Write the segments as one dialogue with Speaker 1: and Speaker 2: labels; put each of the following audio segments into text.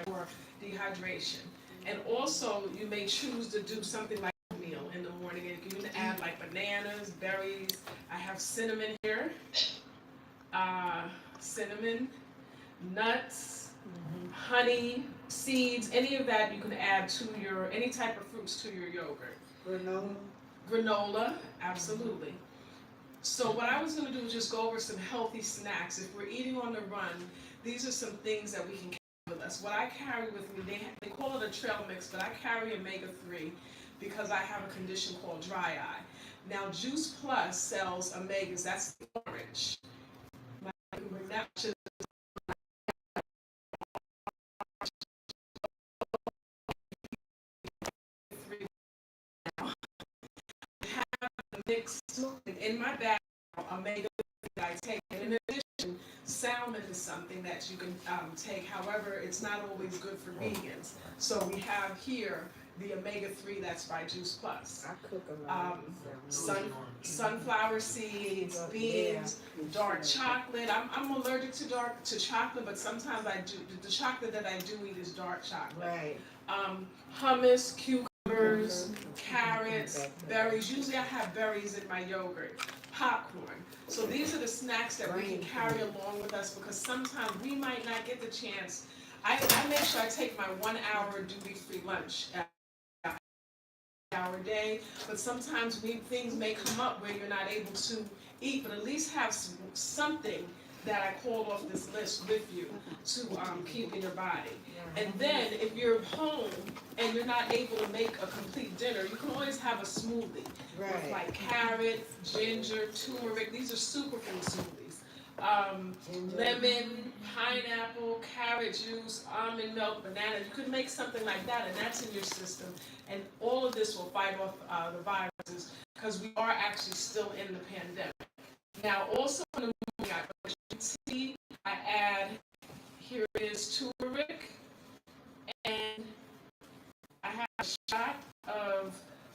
Speaker 1: or dehydration. And also, you may choose to do something like oatmeal in the morning, and you can add like bananas, berries. I have cinnamon here, uh, cinnamon, nuts, honey, seeds, any of that you can add to your, any type of fruits to your yogurt.
Speaker 2: Granola.
Speaker 1: Granola, absolutely. So what I was going to do is just go over some healthy snacks. If we're eating on the run, these are some things that we can carry with us. What I carry with me, they call it a trail mix, but I carry omega-3 because I have a condition called dry eye. Now, Juice Plus sells omegas. That's the orange. I can bring that to the three. Have the mix in my bag. Omega that I take. And in addition, salmon is something that you can take. However, it's not always good for vegans. So we have here the omega-3 that's by Juice Plus.
Speaker 2: I cook a lot.
Speaker 1: Sunflower seeds, beans, dark chocolate. I'm allergic to chocolate, but sometimes I do. The chocolate that I do eat is dark chocolate.
Speaker 2: Right.
Speaker 1: Hummus, cucumbers, carrots, berries. Usually I have berries in my yogurt. Popcorn. So these are the snacks that we can carry along with us because sometimes we might not get the chance. I make sure I take my 1 hour duty-free lunch hour day, but sometimes things may come up where you're not able to eat, but at least have something that I called off this list with you to keep in your body. And then if you're home and you're not able to make a complete dinner, you can always have a smoothie with like carrot, ginger, turmeric. These are superfood smoothies. Lemon, pineapple, carrot juice, almond milk, banana. You could make something like that, and that's in your system. And all of this will fight off the viruses because we are actually still in the pandemic. Now, also in the morning, I add, here it is, turmeric, and I have a shot of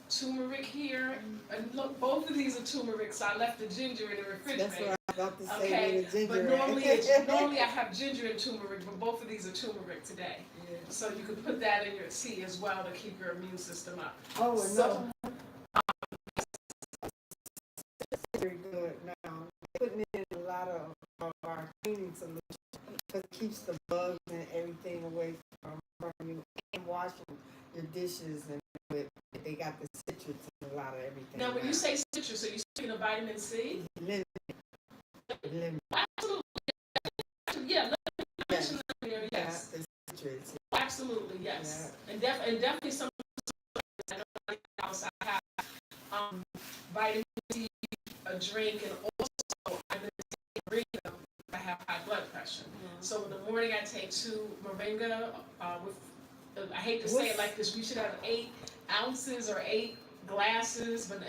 Speaker 1: turmeric here. And look, both of these are turmeric, so I left the ginger in the refrigerator.
Speaker 2: That's what I was about to say.
Speaker 1: Okay,
Speaker 2: The ginger,
Speaker 1: but normally I have ginger and turmeric, but both of these are turmeric today. Yeah. So you can put that in your tea as well to keep your immune system up.
Speaker 2: Oh,
Speaker 1: so,
Speaker 2: no. Very good now. Putting in a lot of our cleaning solutions because it keeps the bugs and everything away from you and washing your dishes and they got the citrus and a lot of everything.
Speaker 1: Now, when you say citrus, are you speaking of vitamin C?
Speaker 2: Lemon.
Speaker 1: Absolutely. Yeah, yes. Yes. Absolutely, yes. Yeah. And definitely some else I have vitamin C, a drink, and also I'm going to take moringa. I have high blood pressure. Mm-hmm. So in the morning I take 2 moringa with, I hate to say it like this, we should have 8 ounces or 8 glasses, but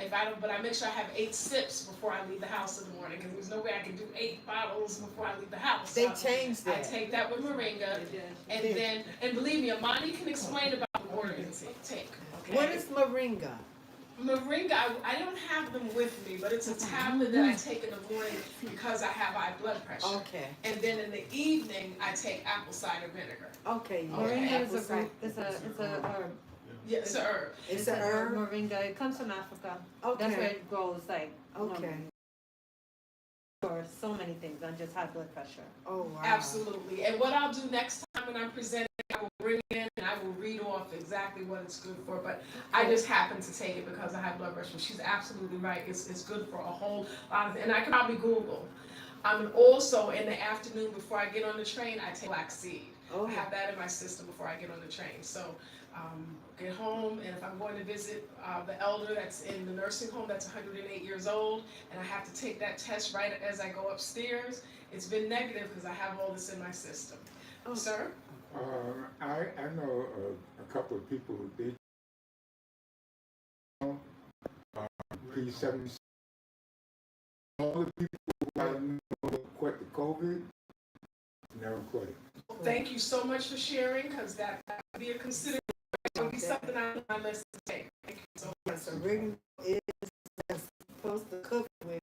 Speaker 1: I make sure I have 8 sips before I leave the house in the morning, because there's no way I can do 8 bottles before I leave the house.
Speaker 2: They changed that.
Speaker 1: I take that with moringa, and then, and believe me, Amani can explain about the water intake. Okay?
Speaker 2: What is moringa?
Speaker 1: Moringa, I don't have them with me, but it's a tablet that I take in the morning because I have high blood pressure.
Speaker 2: Okay.
Speaker 1: And then in the evening, I take apple cider vinegar.
Speaker 2: Okay.
Speaker 3: Moringa is a it's a herb.
Speaker 1: Yeah, it's an herb.
Speaker 2: It's an herb?
Speaker 3: Moringa. It comes from Africa.
Speaker 2: Okay.
Speaker 3: That's where it grows, like,
Speaker 2: okay.
Speaker 3: For so many things, not just high blood pressure.
Speaker 2: Oh, wow.
Speaker 1: Absolutely. And what I'll do next time when I'm presenting, I will bring it in and I will read off exactly what it's good for. But I just happen to take it because I have blood pressure. She's absolutely right. It's good for a whole lot of, and I can probably Google. And also in the afternoon before I get on the train, I take flaxseed. Oh. I have that in my system before I get on the train. So get home, and if I'm going to visit the elder that's in the nursing home that's 108 years old, and I have to take that test right as I go upstairs, it's been negative because I have all this in my system. Oh. Sir?
Speaker 4: I know a couple of people who did pre-7. All the people who I know quit the COVID never quit it.
Speaker 1: Well, thank you so much for sharing, because that would be a consideration. It would be something on my list to take. Thank you so much.
Speaker 2: Yes, a ring is supposed to cook with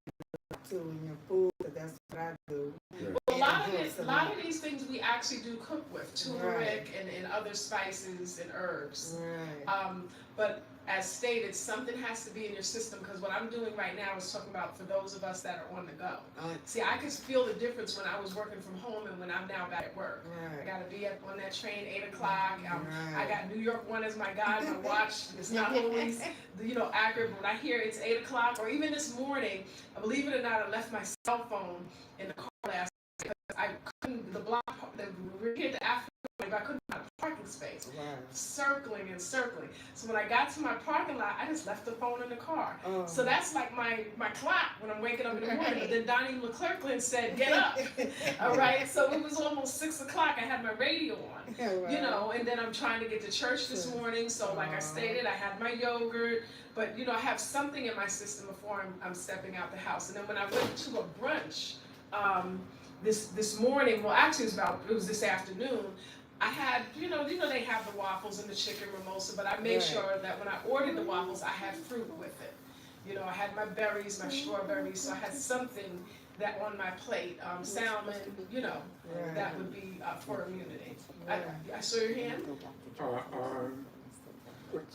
Speaker 2: too in your food, 'cause that's what I do.
Speaker 4: Yeah.
Speaker 1: Well, a lot
Speaker 2: And it
Speaker 1: of
Speaker 2: helps
Speaker 1: it,
Speaker 2: a
Speaker 1: a lot
Speaker 2: lot.
Speaker 1: of these things we actually do cook with turmeric and other spices and herbs.
Speaker 2: Right.
Speaker 1: But as stated, something has to be in your system, because what I'm doing right now is talking about for those of us that are on the go. See, I could feel the difference when I was working from home and when I'm now back at work. I
Speaker 2: Right.
Speaker 1: gotta be up on that train 8 o'clock. I
Speaker 2: Right.
Speaker 1: got New York One as my guide, my watch. It's not always, accurate, but when I hear it's 8 o'clock, or even this morning, believe it or not, I left my cell phone in the car last night because I couldn't, we were here at the afternoon, but I couldn't find a parking space.
Speaker 2: Right.
Speaker 1: Circling and circling. So when I got to my parking lot, I just left the phone in the car.
Speaker 2: Oh.
Speaker 1: So that's like my clock when I'm waking up in the morning. But then Donnie McClurkin said, "Get up." All right. So it was almost 6 o'clock. I had my radio on,
Speaker 2: Right.
Speaker 1: and then I'm trying to get to church this morning. So like I stated, I had my yogurt, but I have something in my system before I'm stepping out the house. And then when I went to a brunch, this morning, well actually it was this afternoon, I had, they have the waffles and the chicken mimosa, but I made
Speaker 2: Right.
Speaker 1: sure that when I ordered the waffles, I had fruit with it. I had my berries, my strawberries, so I had something that on my plate, salmon,
Speaker 2: Right.
Speaker 1: that would be for immunity.
Speaker 2: Right.
Speaker 1: I saw your hand.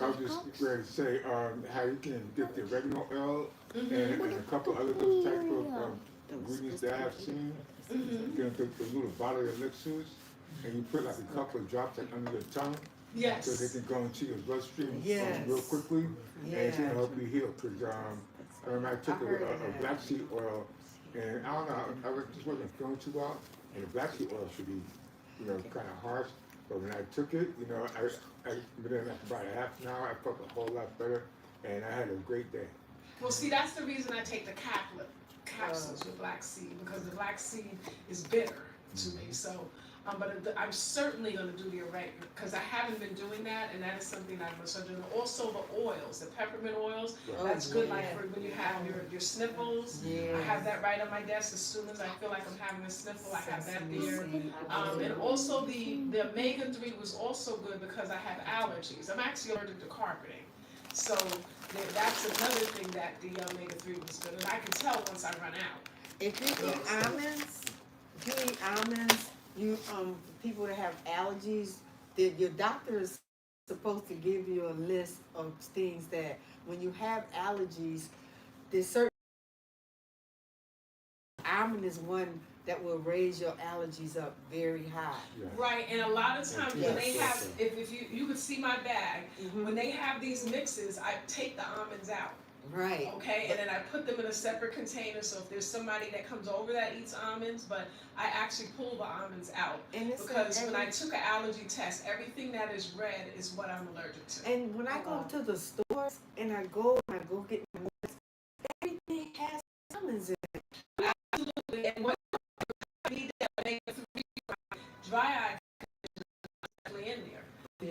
Speaker 4: I was just ready to say how you can get the oregano oil
Speaker 1: Mhm.
Speaker 4: and a couple other those type of ingredients that I've seen.
Speaker 1: Mhm.
Speaker 4: You can the little bottle elixirs, and you put like a couple of drops like under your tongue, so they
Speaker 1: Yes.
Speaker 4: can go into your bloodstream
Speaker 2: Yes.
Speaker 4: real quickly, and it's gonna
Speaker 2: Yeah.
Speaker 4: help you heal. Cause I remember I took
Speaker 2: I heard of
Speaker 4: a
Speaker 2: that.
Speaker 4: black seed oil, and I don't know, just wasn't feeling too well, and the black seed oil should be, kind of harsh. But when I took it, I within like about a half an hour, I felt a whole lot better, and I had a great day.
Speaker 1: Well, see, that's the reason I take the capsules with black seed, because the black seed is bitter to me. So, but I'm certainly going to do the oregano, because I haven't been doing that, and that is something I'm going to start doing. Also, the oils, the peppermint oils, that's good, like for when you have your sniffles. I have that right on my desk. As soon as I feel like I'm having a sniffle, I have that there. And also the omega-3 was also good because I have allergies. I'm actually allergic to carpeting. So that's another thing that the omega-3 was good. And I can tell once I run out.
Speaker 2: If you eat almonds, people that have allergies, your doctor is supposed to give you a list of things that when you have allergies, there's certain almond is one that will raise your allergies up very high.
Speaker 4: Yeah.
Speaker 1: Right, and a lot of times when they
Speaker 2: Yes.
Speaker 1: have, if you could see my bag, when they have these mixes, I take the almonds out.
Speaker 2: Right.
Speaker 1: Okay, and then I put them in a separate container, so if there's somebody that comes over that eats almonds, but I actually pull the almonds out.
Speaker 2: And it's
Speaker 1: Because when I took an allergy test, everything that is red is what I'm allergic to.
Speaker 2: and when I go to the stores and I go get my meds, everything has almonds in it.
Speaker 1: Absolutely, and what I need that omega-3 dry eye conditioner in there.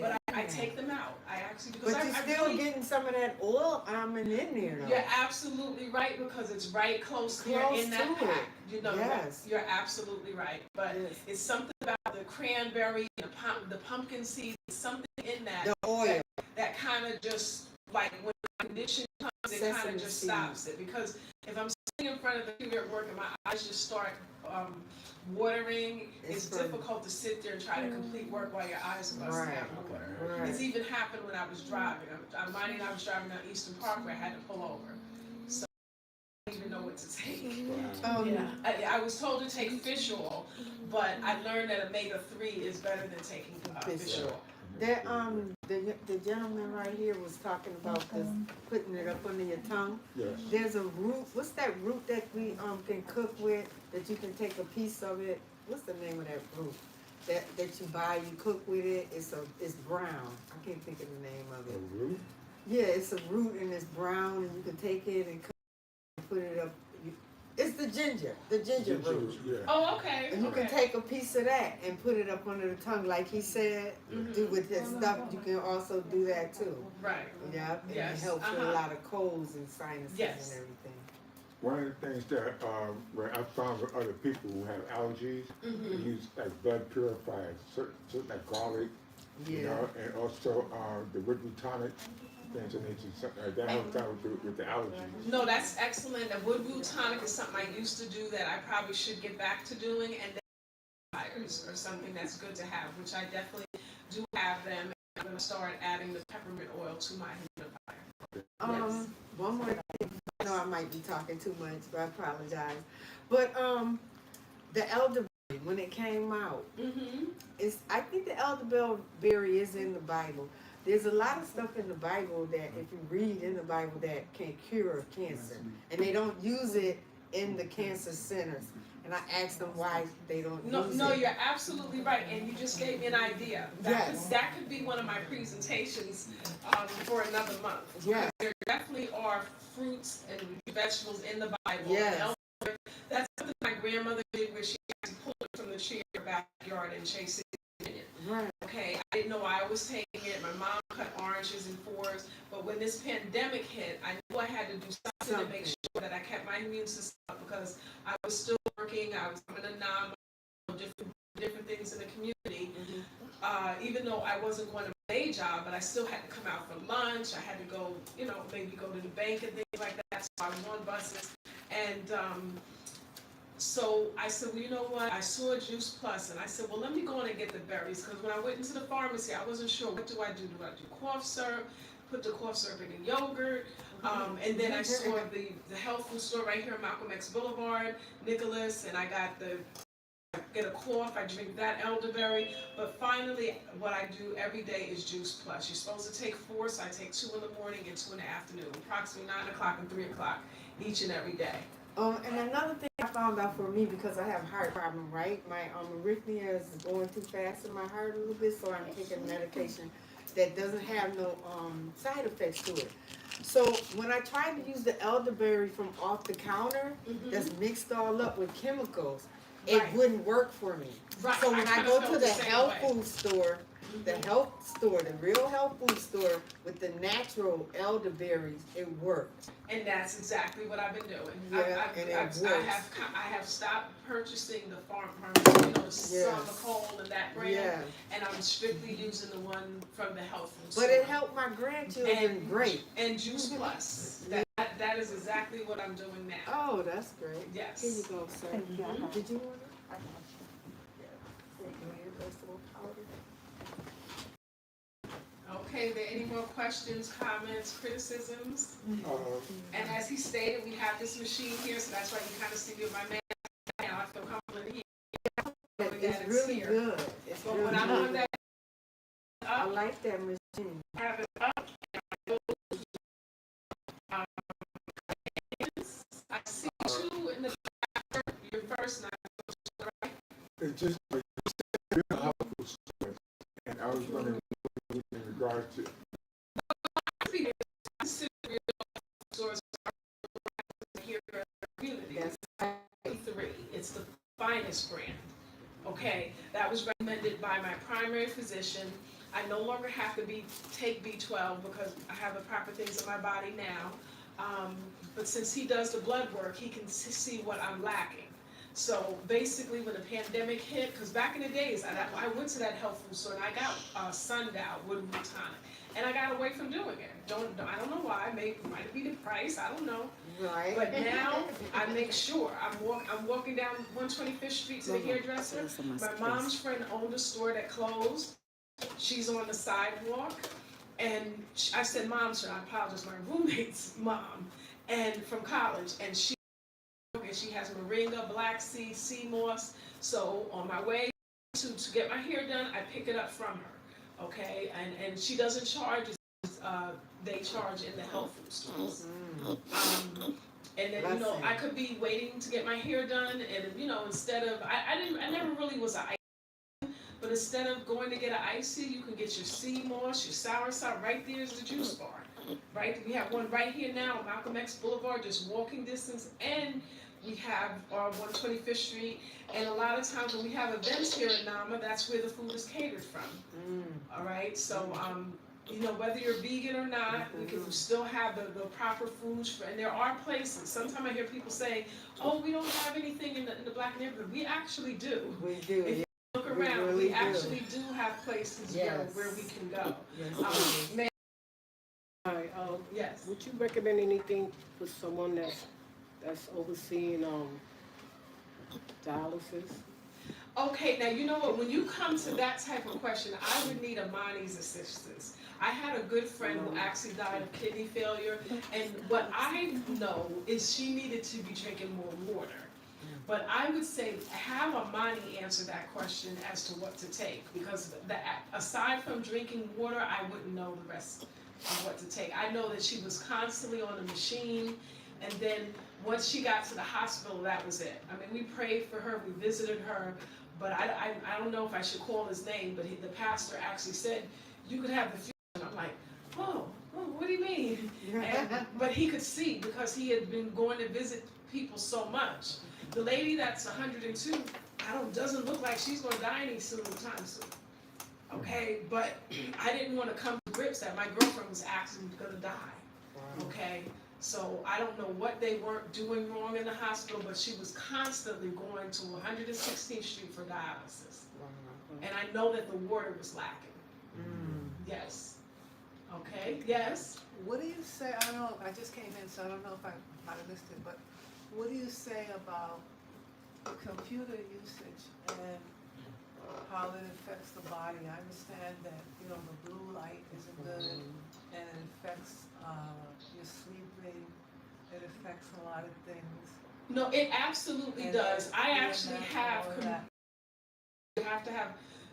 Speaker 1: But I take them out. I actually, because
Speaker 2: But you're
Speaker 1: I
Speaker 2: still
Speaker 1: really,
Speaker 2: getting some of that oil almond in there though.
Speaker 1: you're absolutely right, because it's right close there
Speaker 2: Close
Speaker 1: in that
Speaker 2: to
Speaker 1: pack.
Speaker 2: Yes.
Speaker 1: You're absolutely right. But
Speaker 2: Yes.
Speaker 1: it's something about the cranberry, the pumpkin seeds, something in that
Speaker 2: The oil.
Speaker 1: that kind of just, like when the condition comes, it kind
Speaker 2: Sesame
Speaker 1: of just
Speaker 2: seeds.
Speaker 1: stops it. Because if I'm sitting in front of the computer at work and my eyes just start watering, it's
Speaker 2: It's from-
Speaker 1: difficult to sit there and try to complete work while your eyes are busting
Speaker 2: Right.
Speaker 1: out with water.
Speaker 2: Right.
Speaker 1: It's even happened when I was driving. I was driving down Eastern Parkway. I had to pull over. So I didn't even know what to take. I was told to take fish oil, but I learned that omega-3 is better than taking fish oil.
Speaker 2: That the gentleman right here was talking about this, putting it up under your tongue.
Speaker 4: Yes.
Speaker 2: There's a root. What's that root that we can cook with? That you can take a piece of it. What's the name of that root? That you buy, you cook with it. It's brown. I can't think of the name of
Speaker 4: A
Speaker 2: it.
Speaker 4: root?
Speaker 2: Yeah, it's a root and it's brown, and you can take it and put it up. It's the ginger root.
Speaker 4: Yeah.
Speaker 1: Oh, okay.
Speaker 2: And you can take a piece of that and put it up under the tongue, like he said. Do with his stuff. You can also do that too.
Speaker 1: Right.
Speaker 2: Yeah, and
Speaker 1: Yes,
Speaker 2: it helps with
Speaker 1: uh-huh.
Speaker 2: a lot of colds and sinuses
Speaker 1: Yes.
Speaker 2: and everything.
Speaker 4: One of the things that where I found with other people who have allergies, they use like blood purifiers, certain like garlic,
Speaker 2: Yeah.
Speaker 4: and also the root tonic. things of nature, something like that helps out with the allergies.
Speaker 1: No, that's excellent. A wood root tonic is something I used to do that I probably should get back to doing, and then fires or something that's good to have, which I definitely do have them. I'm gonna start adding the peppermint oil to my humidifier. Yes.
Speaker 2: One more thing. I know I might be talking too much, but I apologize. But the elderberry, when it came out,
Speaker 1: Mm-hmm.
Speaker 2: I think the elderberry is in the Bible. There's a lot of stuff in the Bible that if you read in the Bible that can cure cancer, and they don't use it in the cancer centers. And I asked them why they don't use
Speaker 1: No,
Speaker 2: it.
Speaker 1: you're absolutely right, and you just gave me an idea. That could be one of my presentations for another month.
Speaker 2: Yes.
Speaker 1: There definitely are fruits and vegetables in the Bible.
Speaker 2: Yes.
Speaker 1: That's something my grandmother did, where she had to pull it from the tree in her backyard and chase it in it.
Speaker 2: Right.
Speaker 1: Okay, I didn't know I was taking it. My mom cut oranges in fours, but when this pandemic hit, I knew I had to do something to make sure that I kept my immune system up, because I was still working. I was having a different things in the community. Even though I wasn't going to my day job, but I still had to come out for lunch. I had to go, maybe go to the bank and things like that. So I was on buses, and so I said, well, you know what? I saw Juice Plus, and I said, well, let me go in and get the berries, because when I went into the pharmacy, I wasn't sure, what do I do? Do I do cough syrup? Put the cough syrup in the yogurt? And then I saw the health food store right here on Malcolm X Boulevard, Nicholas, and I get a cough, I drink that elderberry. But finally, what I do every day is Juice Plus. You're supposed to take 4, so I take 2 in the morning and 2 in the afternoon, approximately 9 o'clock and 3 o'clock each and every day.
Speaker 2: And another thing I found out for me, because I have a heart problem, right? My arrhythmia is going too fast in my heart a little bit, so I'm taking medication that doesn't have no side effects to it. So when I tried to use the elderberry from off the counter, that's mixed all up with chemicals, it wouldn't work for me.
Speaker 1: Right.
Speaker 2: So when I go to the health
Speaker 1: way.
Speaker 2: food store, the real health food store with the natural elderberries, it works.
Speaker 1: And that's exactly what I've been doing.
Speaker 2: Yeah, and it works.
Speaker 1: I have stopped purchasing the farm, the summer cold and that brand, and I'm strictly using the one from the health food store.
Speaker 2: But it helped my grandchildren great.
Speaker 1: And Juice Plus. That is exactly what I'm doing now.
Speaker 2: Oh, that's great.
Speaker 1: Yes.
Speaker 2: Here you go, sir.
Speaker 3: Thank you.
Speaker 2: Did you order? Vegetable powder.
Speaker 1: Okay, are there any more questions, comments, criticisms? And as he stated, we have this machine here, so that's why you kind of see me with my mask now. I feel comfortable in here.
Speaker 2: It's really good. It's
Speaker 1: But
Speaker 2: really
Speaker 1: when I'm
Speaker 2: good.
Speaker 1: on that
Speaker 2: I like that machine.
Speaker 1: have it up, and I go I see 2 in the back. Your first night.
Speaker 4: It's just like real health food stores, and I was wondering in regard to
Speaker 1: Stores here in the community.
Speaker 2: Yes.
Speaker 1: 3. It's the finest brand. Okay, that was recommended by my primary physician. I no longer have to take B12 because I have the proper things in my body now. But since he does the blood work, he can see what I'm lacking. So basically, when the pandemic hit, because back in the days, I went to that health food store and I got Sundial wood root tonic, and I got away from doing it. I don't know why. Might be the price. I don't know.
Speaker 2: Right.
Speaker 1: But now I make sure I'm walking down 125th Street to the hairdresser. My mom's friend owned a store that closed. She's on the sidewalk, and I said, "Mom, sir, I apologize. My roommate's mom, and from college, and she has moringa, black seed, sea moss. So on my way to get my hair done, I pick it up from her. Okay, and she doesn't charge. They charge in the health food stores. And then I could be waiting to get my hair done, and instead of I never really was an icy, but instead of going to get an icy, you can get your sea moss, your soursop. Right there is the juice bar. Right, we have one right here now on Malcolm X Boulevard, just walking distance, and we have our 125th Street, and a lot of times when we have events here in Nama, that's where the food is catered from. All right, so whether you're vegan or not, we can still have the proper foods. And there are places. Sometimes I hear people say, "Oh, we don't have anything in the black neighborhood." We actually do.
Speaker 2: We do.
Speaker 1: If you look around,
Speaker 2: really
Speaker 1: we actually do have places where we can go.
Speaker 2: Yes.
Speaker 5: Hi,
Speaker 1: Yes.
Speaker 5: would you recommend anything for someone that's overseeing dialysis?
Speaker 1: Okay, now you know what, when you come to that type of question, I would need Amani's assistance. I had a good friend who actually died of kidney failure, and what I know is she needed to be drinking more water. But I would say have Amani answer that question as to what to take, because aside from drinking water, I wouldn't know the rest of what to take. I know that she was constantly on the machine, and then once she got to the hospital, that was it. I mean, we prayed for her, we visited her, but I don't know if I should call his name, but the pastor actually said, you could have the funeral. And I'm like, oh, what do you mean? But he could see, because he had been going to visit people so much. The lady that's 102, doesn't look like she's gonna die anytime soon. Okay, but I didn't want to come to grips that my girlfriend was actually gonna die. Okay, so I don't know what they weren't doing wrong in the hospital, but she was constantly going to 116th Street for dialysis. And I know that the water was lacking. Yes. Okay, yes.
Speaker 6: What do you say, I don't know, I just came in, so I don't know if I might have missed it, but what do you say about computer usage and how it affects the body? I understand that, the blue light isn't good, and it affects your sleeping, it affects a lot of things.
Speaker 1: No, it absolutely does. I actually have,
Speaker 6: that.
Speaker 1: you have to have,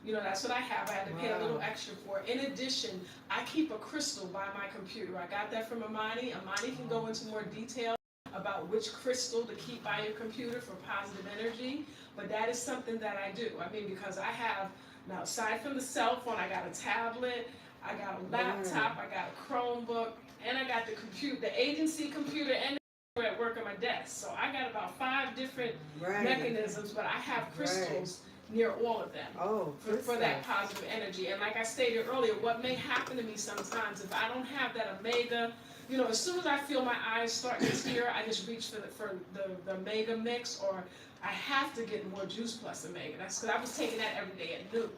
Speaker 1: that's what I have. I had to pay a little extra for it. In addition, I keep a crystal by my computer. I got that from Amani. Amani can go into more detail about which crystal to keep by your computer for positive energy, but that is something that I do. I mean, because I have, now aside from the cell phone, I got a tablet, I got a laptop, I got a Chromebook, and I got the agency computer, and the at work on my desk. So I got about 5 different mechanisms, but I have crystals near all of them for that positive energy. And like I stated earlier, what may happen to me sometimes if I don't have that omega, as soon as I feel my eyes start to tear, I just reach for the omega mix, or I have to get more Juice Plus omega. That's because I was taking that every day at noon.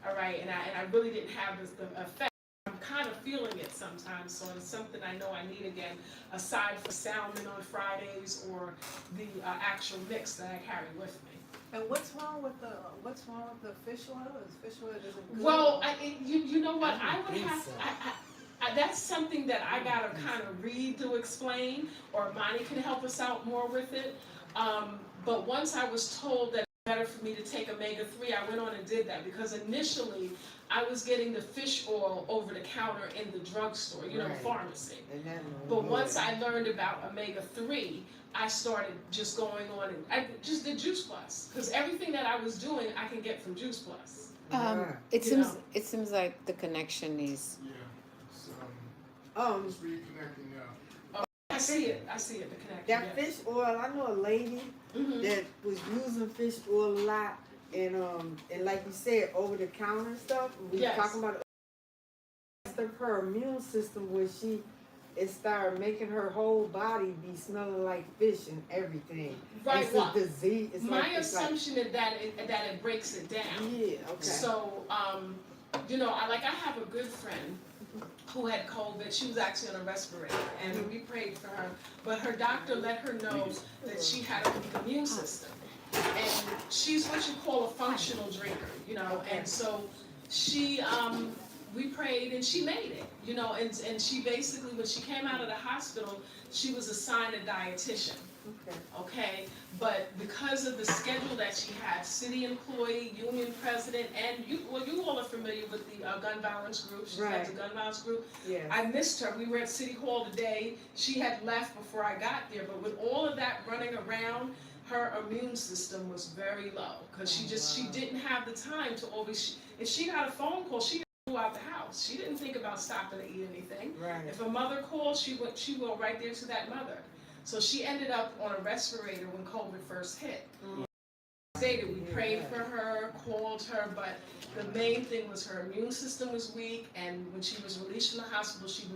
Speaker 1: All right, and I really didn't have the effect. I'm kind of feeling it sometimes, so it's something I know I need again, aside from salmon on Fridays or the actual mix that I carry with me.
Speaker 6: And what's wrong with the fish oil? Is fish oil isn't good?
Speaker 1: Well, you know what? I would have to. That's something that I gotta kind of read to explain, or Monty can help us out more with it. But once I was told that it's better for me to take omega-3, I went on and did that, because initially I was getting the fish oil over the counter in the drugstore, pharmacy. But once I learned about omega-3, I started just going on and I just did Juice Plus, because everything that I was doing I can get from Juice Plus.
Speaker 7: It seems like the connection is.
Speaker 8: Yeah, it's reconnecting now.
Speaker 1: I see it, the connection.
Speaker 2: That fish oil, I know a lady that was using fish oil a lot, and like you said, over the counter stuff. We were talking about her immune system, where it started making her whole body be smelling like fish and everything.
Speaker 1: Right.
Speaker 2: It's a disease. It's
Speaker 1: my assumption is that it breaks it down.
Speaker 2: Yeah. Okay.
Speaker 1: So, I have a good friend who had COVID. She was actually on a respirator, and we prayed for her. But her doctor let her know that she had a weak immune system, and she's what you call a functional drinker, And so she, we prayed, and she made it, And she basically, when she came out of the hospital, she was assigned a dietitian. Okay, but because of the schedule that she had, city employee, union president, and you all are familiar with the gun violence group. She had the gun violence group.
Speaker 2: Yes.
Speaker 1: I missed her. We were at City Hall today. She had left before I got there, but with all of that running around, her immune system was very low, because she didn't have the time to always. If she got a phone call, she flew out the house. She didn't think about stopping to eat anything.
Speaker 2: Right.
Speaker 1: If a mother called, she went right there to that mother. So she ended up on a respirator when COVID first hit. We prayed for her, called her, but the main thing was her immune system was weak, and when she was released from the hospital, she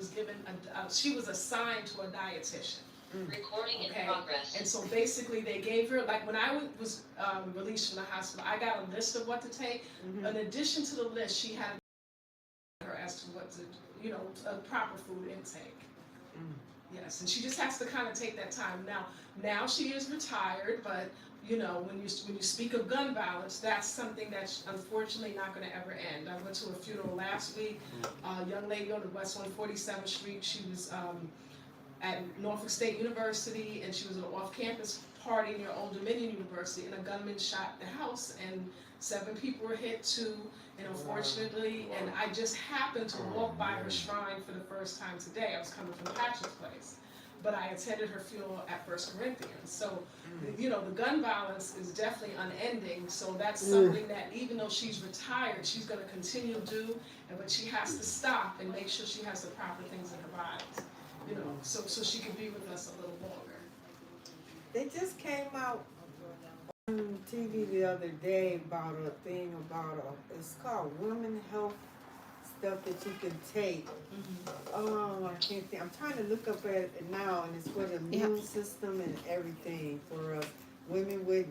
Speaker 1: was assigned to a dietitian.
Speaker 9: Recording in progress.
Speaker 1: And so basically they gave her, like when I was released from the hospital, I got a list of what to take. In addition to the list, she had her as to what to, a proper food intake. Yes, and she just has to kind of take that time. Now she is retired, but when you speak of gun violence, that's something that's unfortunately not going to ever end. I went to a funeral last week. A young lady on the West 147th Street. She was at Norfolk State University, and she was at an off-campus party near Old Dominion University, and a gunman shot the house, and 7 people were hit too. And unfortunately, and I just happened to walk by her shrine for the first time today. I was coming from Patrick's Place, but I attended her funeral at 1 Corinthians. So, the gun violence is definitely unending. So that's something that even though she's retired, she's going to continue to do, but she has to stop and make sure she has the proper things in her body, so she can be with us a little longer.
Speaker 2: They just came out on TV the other day about a thing about it's called women health stuff that you can take. Oh, I can't think. I'm trying to look up at it now, and it's for the immune system and everything for women with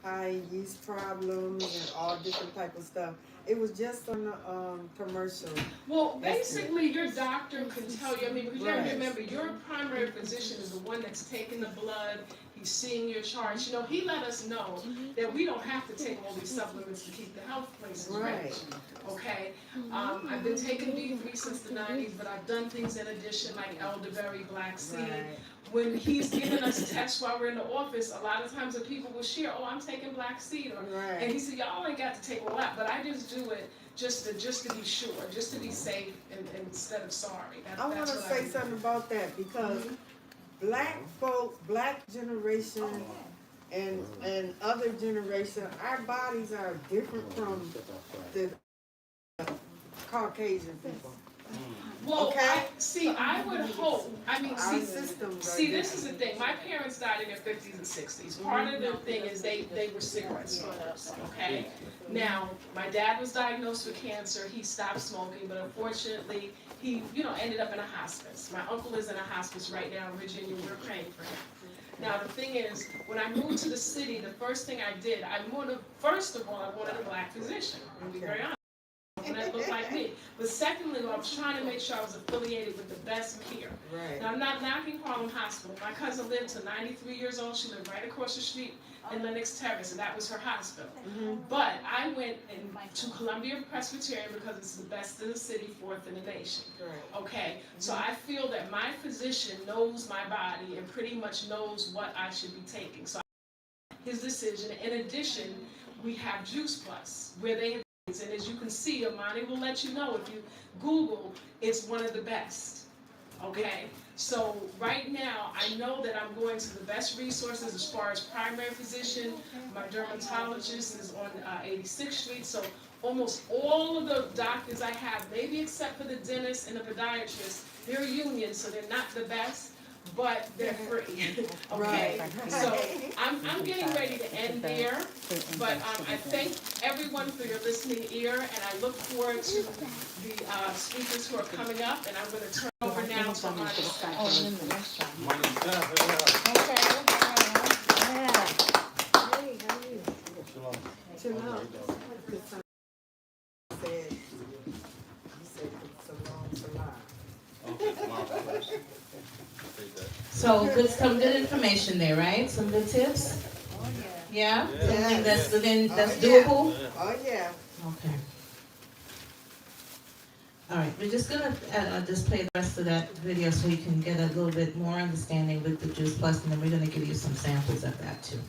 Speaker 2: high yeast problems and all different type of stuff. It was just on the commercial.
Speaker 1: Well, basically, your doctor can tell you. I mean, because you have to remember, your primary physician is the one that's taking the blood. He's seeing your charts. He let us know that we don't have to take all these supplements to keep the health places rich. Okay? I've been taking B3 since the 90s, but I've done things in addition, like elderberry, black seed. When he's giving us tests while we're in the office, a lot of times the people will share, oh, I'm taking black seed. And he said, y'all ain't got to take all that, but I just do it just to be sure, just to be safe and instead of sorry.
Speaker 2: I want to say something about that because black folks, black generation, and other generation, our bodies are different from the Caucasian people.
Speaker 1: Well, I would hope, see, this is the
Speaker 2: different.
Speaker 1: thing. My parents died in their 50s and 60s. Part of the thing is they were cigarette smokers, okay? Now, my dad was diagnosed with cancer. He stopped smoking, but unfortunately, he, ended up in a hospice. My uncle is in a hospice right now in Virginia. We're praying for him. Now, the thing is, when I moved to the city, the first thing I did, first of all, I wanted a black physician, to be very honest. That looked like me. But secondly, I was trying to make sure I was affiliated with the best care. Now, I'm not knocking Harlem Hospital. My cousin lived to 93 years old. She lived right across the street in Lenox Terrace, and that was her hospital. But I went to Columbia Presbyterian because it's the best in the city, 4th in the nation. Okay, so I feel that my physician knows my body and pretty much knows what I should be taking. So his decision. In addition, we have Juice Plus, where they have. And as you can see, Amani will let you know if you Google, it's one of the best. Okay? So right now, I know that I'm going to the best resources as far as primary physician. My dermatologist is on 86th Street. So almost all of the doctors I have, maybe except for the dentist and the podiatrist, they're union, so they're not the best. But they're free, okay? So I'm getting ready to end there, but I thank everyone for your listening ear, and I look forward to the speakers who are coming up, and I'm going to turn over now to my
Speaker 10: So some good information there, right? Some good tips? Yeah? Something that's doable?
Speaker 2: Oh, yeah.
Speaker 10: Okay. All right, we're just gonna just play the rest of that video so you can get a little bit more understanding with the Juice Plus, and then we're gonna give you some samples of that too.